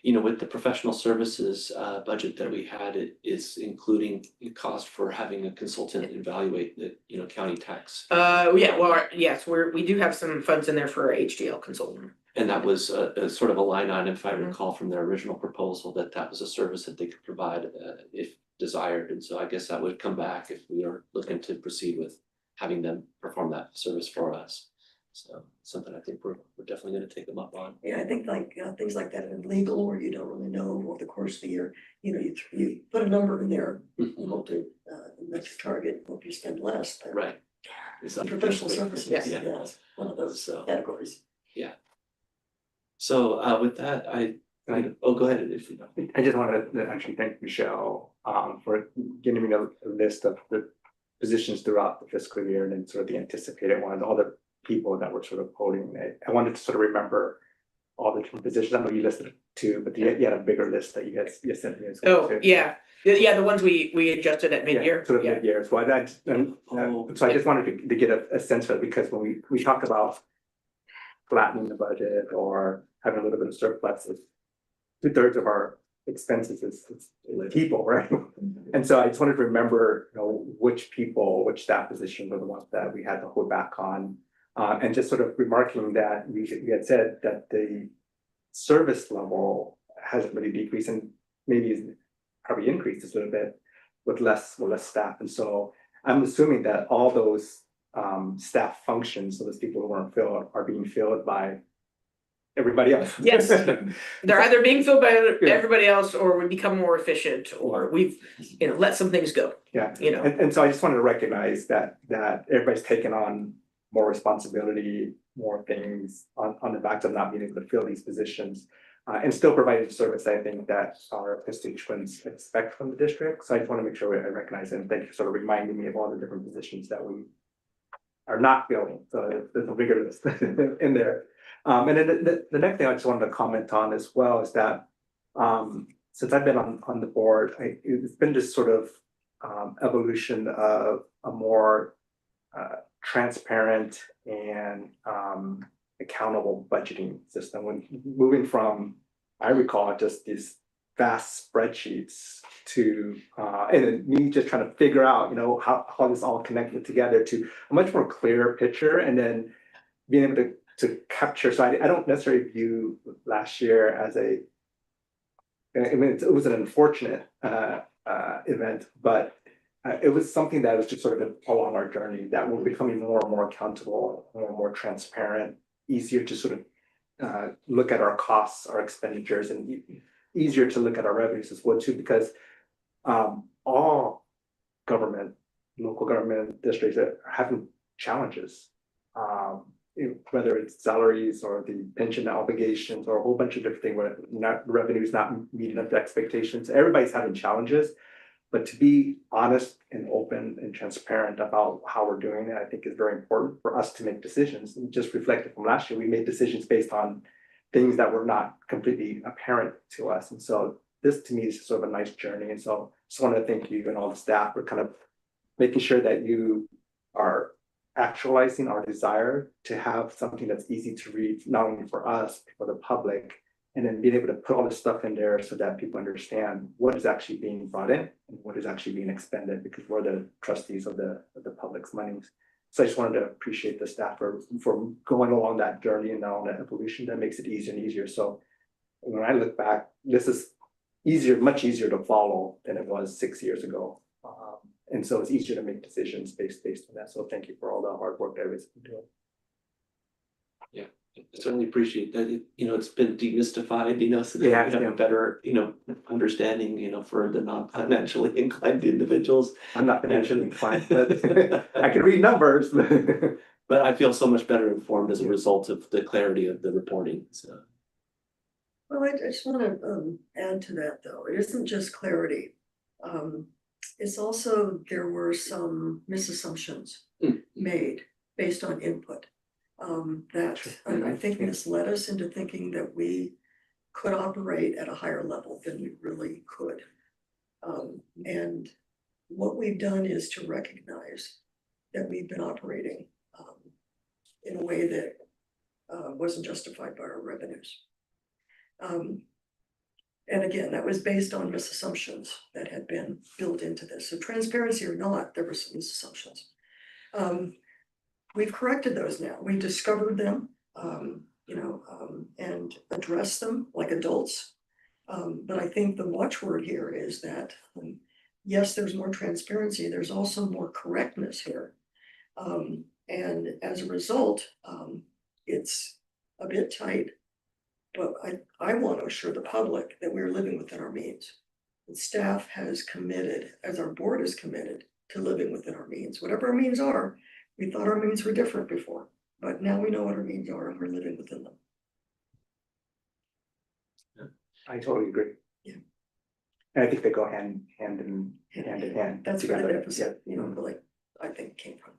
[SPEAKER 1] with the professional services budget that we had, it is including the cost for having a consultant evaluate the, county tax.
[SPEAKER 2] Yeah, well, yes, we do have some funds in there for our HDL consultant.
[SPEAKER 1] And that was a sort of a line item, if I
[SPEAKER 2] Mhm.
[SPEAKER 1] recall from their original proposal, that was a service that they could provide if desired. And so I guess that would come back if we are looking to proceed with having them perform that service for us. So something I think we're definitely gonna take them up on.
[SPEAKER 5] Yeah, I think like things like that in legal where you don't really know over the course of the year, you put a number in there and hope to, that's your target, hope you spend less. But
[SPEAKER 1] Right.
[SPEAKER 5] Professional services,
[SPEAKER 1] Yeah.
[SPEAKER 5] yeah, it's one of those
[SPEAKER 1] So-
[SPEAKER 5] categories.
[SPEAKER 1] So with that, go ahead if you know.
[SPEAKER 3] I just wanted to actually thank Michelle for giving me a list of the positions throughout the fiscal year and then sort of the anticipated ones, all the people that were sort of holding it. I wanted to sort of remember all the different positions. I know you listed 2, but you had a bigger list that you sent me as well.
[SPEAKER 2] Oh,
[SPEAKER 3] too.
[SPEAKER 2] yeah, the ones we adjusted at mid-year.
[SPEAKER 3] Yeah, sort of
[SPEAKER 2] Yeah.
[SPEAKER 3] mid-year. So so I just wanted to get a sense of it because when we talk about flattening the budget or having a little bit of surplus, it's 2/3 of our expenses is people, right? And so I just wanted to remember, which staff positions were the ones that we had to hold back on. And just sort of remarking that we had said that the service level hasn't really decreased and maybe is probably increased a little bit with less staff. And so I'm assuming that all those staff functions, so those people who weren't filled are being filled by everybody else.
[SPEAKER 2] Yes. They're either being filled by
[SPEAKER 3] Yeah.
[SPEAKER 2] everybody else, or we become more efficient, or we've, let some things go,
[SPEAKER 3] Yeah.
[SPEAKER 2] you know.
[SPEAKER 3] And so I just wanted to recognize that everybody's taken on more responsibility, more things on the backs of not being able to fill these positions. And still providing the service I think that our constituents expect from the district. So I just want to make sure I recognize it, and thank you for sort of reminding me of all the different positions that we are not filling. So there's a bigger list in there. And then the next thing I just wanted to comment on as well is that since I've been on the board, it's been this sort of evolution of a more transparent and accountable budgeting system. When moving from, I recall, just these vast spreadsheets to and then me just trying to figure out, how this all connected together to a much more clear picture, and then being able to capture. So I don't necessarily view last year as I mean, it was an unfortunate event, but it was something that was just sort of along our journey that we're becoming more and more accountable, more and more transparent, easier to sort of look at our costs, our expenditures, and easier to look at our revenues as well too, because all government, local government districts are having challenges. Whether it's salaries or the pension obligations or a whole bunch of different things where revenue is not meeting up to expectations. Everybody's having challenges, but to be honest and open and transparent about how we're doing it, I think is very important for us to make decisions. And just reflected from last year, we made decisions based on things that were not completely apparent to us. And so this to me is sort of a nice journey. And so just want to thank you and all the staff for kind of making sure that you are actualizing our desire to have something that's easy to read, not only for us, but for the public, and then being able to put all this stuff in there so that people understand what is actually being brought in and what is actually being expended, because we're the trustees of the public's monies. So I just wanted to appreciate the staff for going along that journey and on that evolution that makes it easier and easier. So when I look back, this is much easier to follow than it was 6 years ago. And so it's easier to make decisions based on that. So thank you for all the hard work that everybody's been doing.
[SPEAKER 1] Yeah, I certainly appreciate that. It's been demystified, so that
[SPEAKER 3] Yeah,
[SPEAKER 1] we have
[SPEAKER 3] yeah.
[SPEAKER 1] a better, understanding, for the non-financially inclined individuals.
[SPEAKER 3] I'm not financially inclined, but I can read numbers.
[SPEAKER 1] But I feel so much better informed as a result of the clarity of the reporting, so.
[SPEAKER 5] Well, I just want to add to that, though. It isn't just clarity. It's also, there were some misassumptions made based on input. That I think misled us into thinking that we could operate at a higher level than we really could. And what we've done is to recognize that we've been operating in a way that wasn't justified by our revenues. And again, that was based on misassumptions that had been built into this. So transparency or not, there were some misassumptions. We've corrected those now. We've discovered them, and addressed them like adults. But I think the watchword here is that, yes, there's more transparency. There's also more correctness here. And as a result, it's a bit tight. But I want to assure the public that we're living within our means. The staff has committed, as our board is committed, to living within our means. Whatever our means are, we thought our means were different before, but now we know what our means are and we're living within them.
[SPEAKER 3] I totally agree.
[SPEAKER 5] Yeah.
[SPEAKER 3] And I think they go hand in hand.
[SPEAKER 5] That's where the
[SPEAKER 3] together.
[SPEAKER 5] deficit, really, I think came from.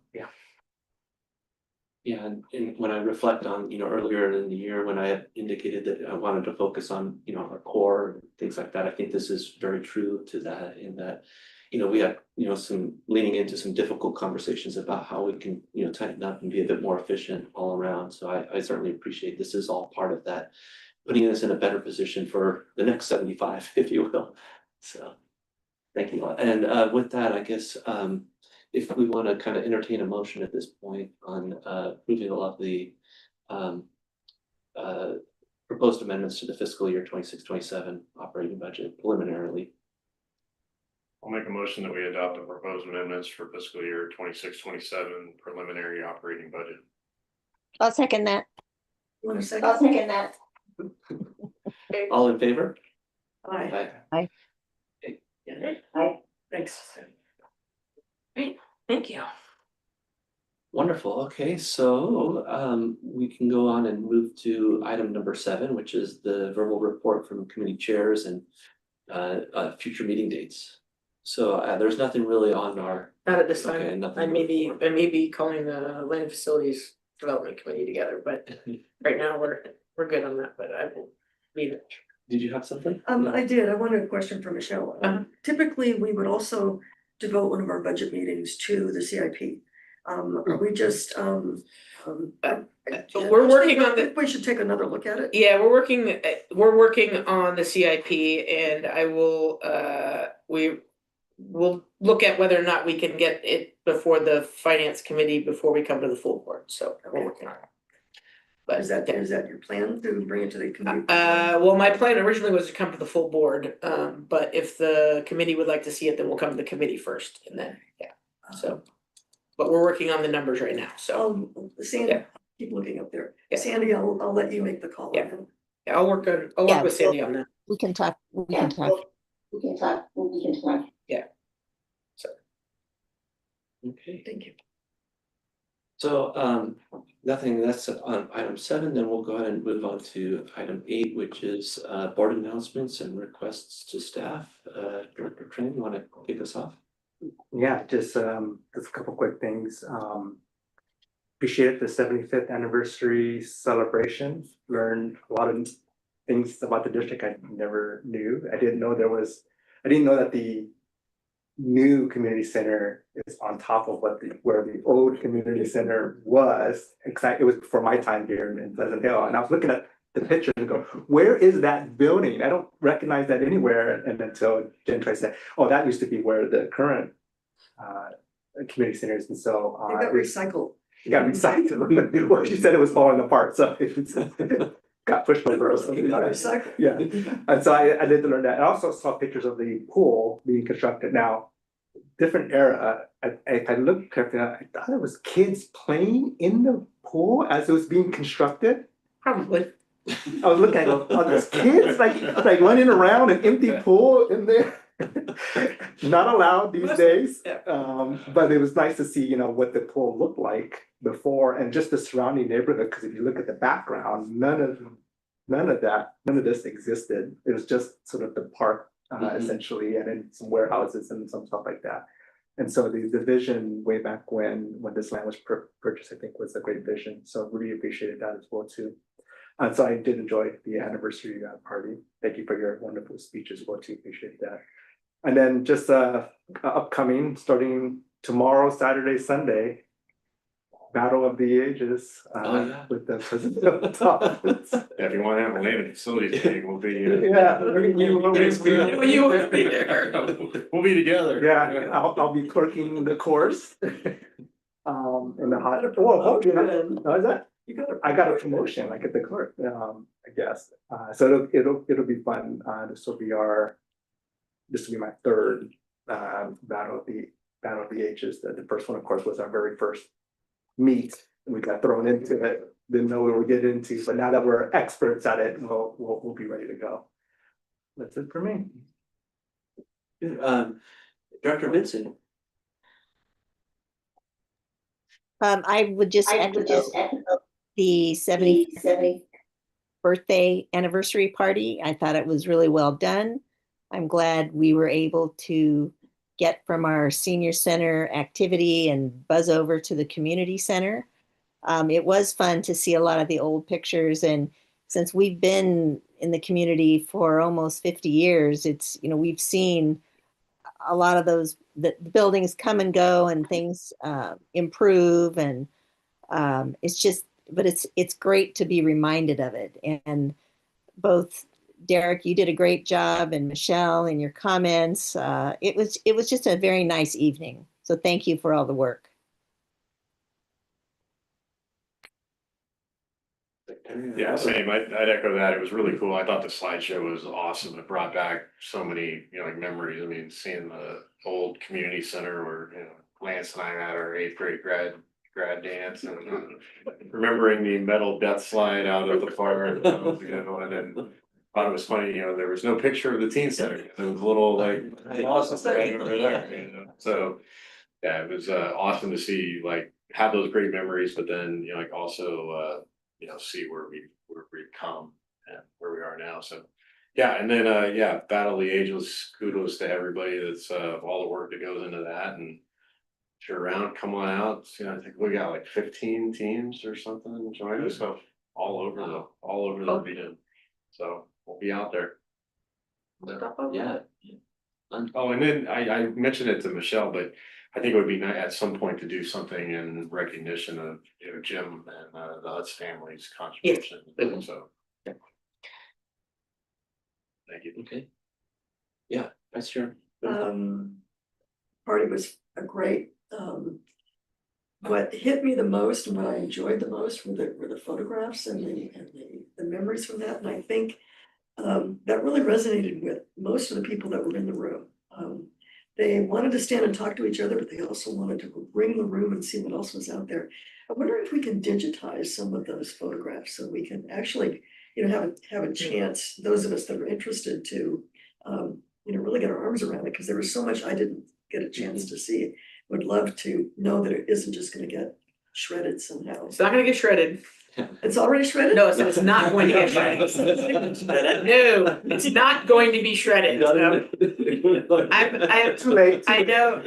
[SPEAKER 1] Yeah, and when I reflect on, earlier in the year when I had indicated that I wanted to focus on, our core, and things like that, I think this is very true to that, in that, we had, some leaning into some difficult conversations about how we can, tighten up and be a bit more efficient all around. So I certainly appreciate this is all part of that, putting us in a better position for the next 75, if you will. So thank you. And with that, I guess, if we want to kind of entertain a motion at this point on approval of the proposed amendments to the fiscal year 26-27 operating budget preliminarily.
[SPEAKER 7] I'll make a motion that we adopt the proposed amendments for fiscal year 26-27 preliminary operating budget.
[SPEAKER 4] I'll second that.
[SPEAKER 5] You want a second?
[SPEAKER 4] I'll second that.
[SPEAKER 1] All in favor?
[SPEAKER 5] Aye.
[SPEAKER 4] Aye.
[SPEAKER 5] Thanks.
[SPEAKER 2] Great, thank you.
[SPEAKER 1] Wonderful. Wonderful. Okay, so we can go on and move to item number 7, which is the verbal report from committee chairs and future meeting dates. So there's nothing really on our,
[SPEAKER 2] Not at this
[SPEAKER 1] okay,
[SPEAKER 2] time.
[SPEAKER 1] nothing.
[SPEAKER 2] I may be calling the land facilities development committee together, but right now we're good on that, but I will leave it.
[SPEAKER 1] Did you have something?
[SPEAKER 5] I did, I wanted a question for Michelle. Typically, we would also devote one of our budget meetings to the CIP. Are we just,
[SPEAKER 2] We're working on the,
[SPEAKER 5] We should take another look at it.
[SPEAKER 2] yeah, we're working on the CIP and I will, we will look at whether or not we can get it before the finance committee before we come to the full board, so we're working on it. But
[SPEAKER 5] Is that your plan to bring it to the committee?
[SPEAKER 2] well, my plan originally was to come to the full board, but if the committee would like to see it, then we'll come to the committee first and then, yeah, so. But we're working on the numbers right now, so,
[SPEAKER 5] Sandy,
[SPEAKER 2] Yeah.
[SPEAKER 5] keep looking up there.
[SPEAKER 2] Yeah.
[SPEAKER 5] Sandy, I'll let you make the call.
[SPEAKER 2] Yeah. yeah, I'll work
[SPEAKER 4] Yeah,
[SPEAKER 2] with Sandy on that,
[SPEAKER 4] We can talk, we can talk.
[SPEAKER 1] Okay,
[SPEAKER 5] Thank you.
[SPEAKER 1] so nothing, that's on item 7, then we'll go ahead and move on to item 8, which is board announcements and requests to staff. Director Tran, you want to kick us off?
[SPEAKER 3] Yeah, just a couple quick things. Appreciated the 75th anniversary celebration. Learned a lot of things about the district I never knew. I didn't know that the new community center is on top of where the old community center was. It was before my time here in Pleasant Hill, and I was looking at the picture and go, where is that building? I don't recognize that anywhere. And until Jen tried to say, oh, that used to be where the current community center is. And so
[SPEAKER 5] It got recycled.
[SPEAKER 3] it got recycled. Well, she said it was falling apart, so it got pushed over or something.
[SPEAKER 5] It got recycled.
[SPEAKER 3] Yeah, and so I did learn that. I also saw pictures of the pool being constructed now. Different era. If I looked carefully, I thought it was kids playing in the pool as it was being constructed.
[SPEAKER 2] probably.
[SPEAKER 3] I was looking at it, oh, there's kids like running around an empty pool in there. Not allowed these days.
[SPEAKER 2] Yeah.
[SPEAKER 3] But it was nice to see, what the pool looked like before and just the surrounding neighborhood, because if you look at the background, none of this existed. It was just sort of the park essentially, and then some warehouses and some stuff like that. And so the vision way back when this land was purchased, I think was a great vision. So really appreciated that as well too. And so I did enjoy the anniversary party. Thank you for your wonderful speech as well too. Appreciate that. And then just upcoming, starting tomorrow, Saturday, Sunday, Battle of the Ages
[SPEAKER 1] Yeah.
[SPEAKER 3] with the president of the top.
[SPEAKER 7] If you wanna have a land facilities meeting, we'll be.
[SPEAKER 3] Yeah,
[SPEAKER 2] You will be there.
[SPEAKER 7] We'll be together.
[SPEAKER 3] yeah, I'll be clerking the course. In the hot. Is that? I got a promotion, like at the clerk, I guess. So it'll be fun. This will be my third Battle of the Ages. The first one, of course, was our very first meet. And we got thrown into it. Didn't know what we get into, but now that we're experts at it, we'll be ready to go. That's it for me.
[SPEAKER 1] Director Vincent.
[SPEAKER 4] I would just echo the 70th birthday anniversary party. I thought it was really well done. I'm glad we were able to get from our senior center activity and buzz over to the community center. It was fun to see a lot of the old pictures, and since we've been in the community for almost 50 years, we've seen a lot of the buildings come and go and things improve, and it's great to be reminded of it. And both Derek, you did a great job, and Michelle in your comments. It was just a very nice evening. So thank you for all the work.
[SPEAKER 7] Yeah, same. I'd echo that. It was really cool. I thought the slideshow was awesome. It brought back so many, like memories. I mean, seeing the old community center where, Lance and I had our 8th grade grad dance, and remembering the metal death slide out of the fire, and then thought it was funny, there was no picture of the teen center. There was a little awesome thing over there, So Yeah, it was awesome to see, like, have those great memories, but then, you know, like also see where we've come and where we are now. So yeah, and then yeah, Battle of the Ageless, kudos to everybody that's all the work that goes into that. And if you're around, come on out. You know, I think we got like 15 teams or something joining us, so all over the region. So we'll be out there.
[SPEAKER 1] Yeah.
[SPEAKER 7] Oh, and then I mentioned it to Michelle, but I think it would be nice at some point to do something in recognition of, you know, Jim and the Hutz family's contribution.
[SPEAKER 2] Mhm.
[SPEAKER 7] So. Thank you.
[SPEAKER 1] Okay. Yeah, Vice Chair.
[SPEAKER 5] Party was a great, what hit me the most and what I enjoyed the most were the photographs and the memories from that, and I think that really resonated with most of the people that were in the room. They wanted to stand and talk to each other, but they also wanted to ring the room and see what else was out there. I wonder if we can digitize some of those photographs so we can actually, you know, have a chance, those of us that are interested to, you know, really get our arms around it, because there was so much I didn't get a chance to see. Would love to know that it isn't just gonna get shredded somehow.
[SPEAKER 2] It's not gonna get shredded.
[SPEAKER 5] It's already shredded?
[SPEAKER 2] No, so it's not going to get shredded. No, it's not going to be shredded.
[SPEAKER 3] Too late.
[SPEAKER 2] I know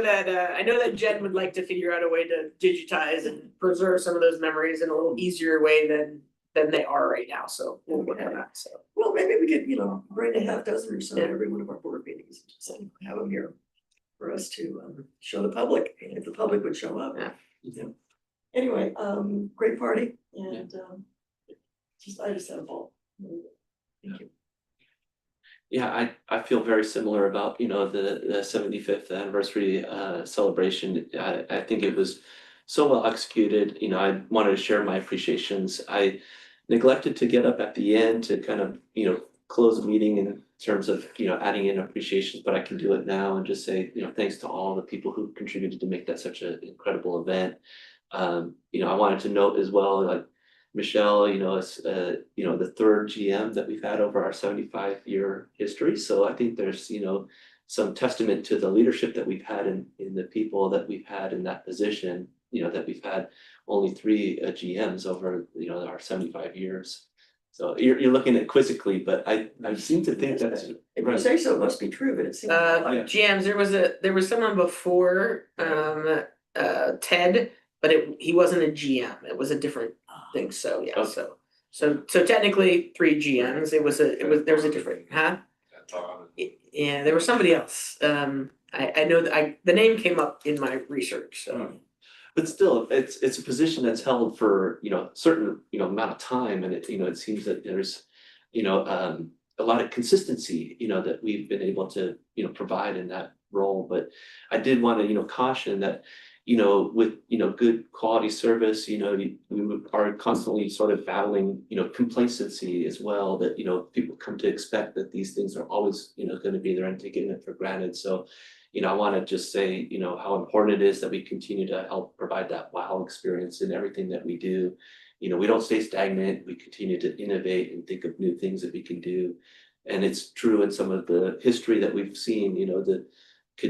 [SPEAKER 2] that Jen would like to figure out a way to digitize and preserve some of those memories in a little easier way than they are right now, so we'll work on that, so.
[SPEAKER 5] Well, maybe we could, you know, bring a half dozen or so to
[SPEAKER 2] Yeah.
[SPEAKER 5] every one of our board meetings, and just have them here for us to show the public, and if the public would show up.
[SPEAKER 2] Yeah.
[SPEAKER 5] Yeah. Anyway, great party, and I just had a ball. Thank you.
[SPEAKER 1] Yeah, I feel very similar about, you know, the 75th anniversary celebration. I think it was so well executed. You know, I wanted to share my appreciations. I neglected to get up at the end to kind of, you know, close the meeting in terms of, you know, adding in appreciations, but I can do it now and just say, you know, thanks to all the people who contributed to make that such an incredible event. You know, I wanted to note as well, like Michelle, you know, is you know, the third GM that we've had over our 75-year history. So I think there's, you know, some testament to the leadership that we've had in the people that we've had in that position, you know, that we've had only 3 GMs over, you know, our 75 years. So you're looking at quizzically, but I seem to think that's
[SPEAKER 5] If you say so, it must be true, but it seems.
[SPEAKER 2] GMs, there was someone before, Ted, but he wasn't a GM, it was a different thing, so, yeah,
[SPEAKER 1] Okay.
[SPEAKER 2] so technically 3 GMs, there was a different, huh?
[SPEAKER 7] That's all.
[SPEAKER 2] Yeah, there was somebody else, I know that the name came up in my research, so.
[SPEAKER 1] But still, it's a position that's held for, you know, certain, you know, amount of time, and it, you know, it seems that there's, you know, a lot of consistency, you know, that we've been able to, you know, provide in that role. But I did want to, you know, caution that, you know, with, you know, good quality service, you know, we are constantly sort of battling, you know, complacency as well, that, you know, people come to expect that these things are always, you know, going to be there and taking it for granted. So, you know, I want to just say, you know, how important it is that we continue to help provide that wow experience in everything that we do. You know, we don't stay stagnant, we continue to innovate and think of new things that we can do. And it's true in some of the history that we've seen, you know, the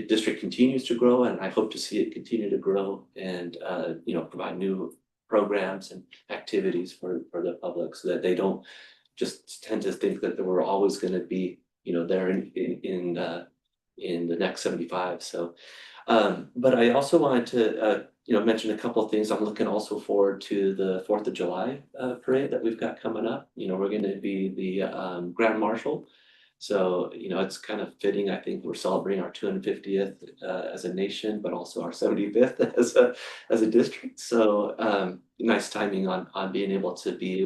[SPEAKER 1] district continues to grow, and I hope to see it continue to grow and, you know, provide new programs and activities for the public, so that they don't just tend to think that we're always going to be, you know, there in the next 75. So, but I also wanted to, you know, mention a couple of things. I'm looking also forward to the 4th of July parade that we've got coming up. You know, we're going to be the Grand Marshal. So, you know, it's kind of fitting. I think we're celebrating our 250th as a nation, but also our 75th as a district. So, nice timing on being able to be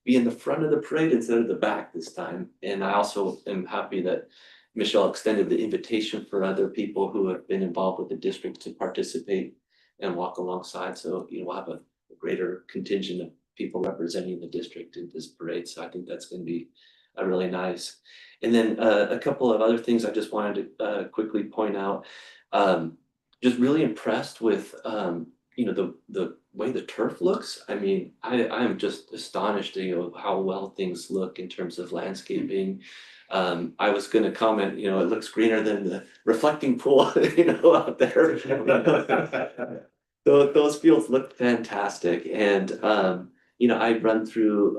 [SPEAKER 1] in the front of the parade instead of the back this time. And I also am happy that Michelle extended the invitation for other people who have been involved with the district to participate and walk alongside. So, you know, we'll have a greater contingent of people representing the district in this parade. So I think that's going to be really nice. And then a couple of other things I just wanted to quickly point out. Just really impressed with, you know, the way the turf looks. I mean, I'm just astonished, you know, how well things look in terms of landscaping. I was gonna comment, you know, it looks greener than the reflecting pool, you know, out there. Those fields look fantastic and, you know, I run through,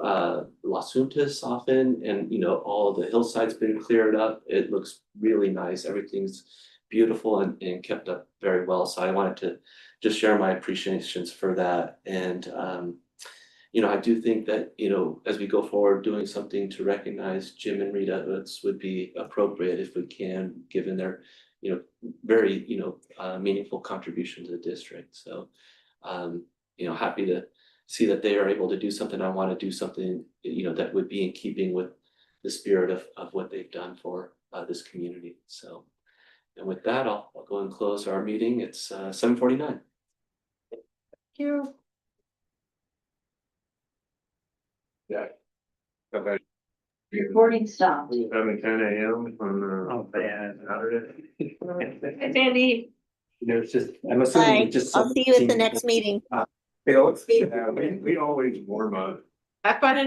[SPEAKER 1] Las Juntas often and, you know, all the hillside's been cleared up. It looks really nice. Everything's beautiful and kept up very well. So I wanted to just share my appreciations for that and, you know, I do think that, you know, as we go forward, doing something to recognize Jim and Rita Utz would be appropriate if we can, given their, you know, very, you know, meaningful contribution to the district. So, you know, happy to see that they are able to do something. I want to do something, you know, that would be in keeping with the spirit of what they've done for this community. So, and with that, I'll go and close our meeting. It's 7:49.
[SPEAKER 2] Thank you.
[SPEAKER 6] Yeah. About
[SPEAKER 8] Recording stopped.
[SPEAKER 6] 7:10 a.m. on
[SPEAKER 3] Oh, man.
[SPEAKER 6] Saturday.
[SPEAKER 2] Hi, Sandy.
[SPEAKER 3] You know, it's just, I'm assuming
[SPEAKER 4] Bye.
[SPEAKER 3] it's just.
[SPEAKER 4] I'll see you at the next meeting.
[SPEAKER 3] Bill,
[SPEAKER 6] Yeah, we always warm up.
[SPEAKER 2] Have fun in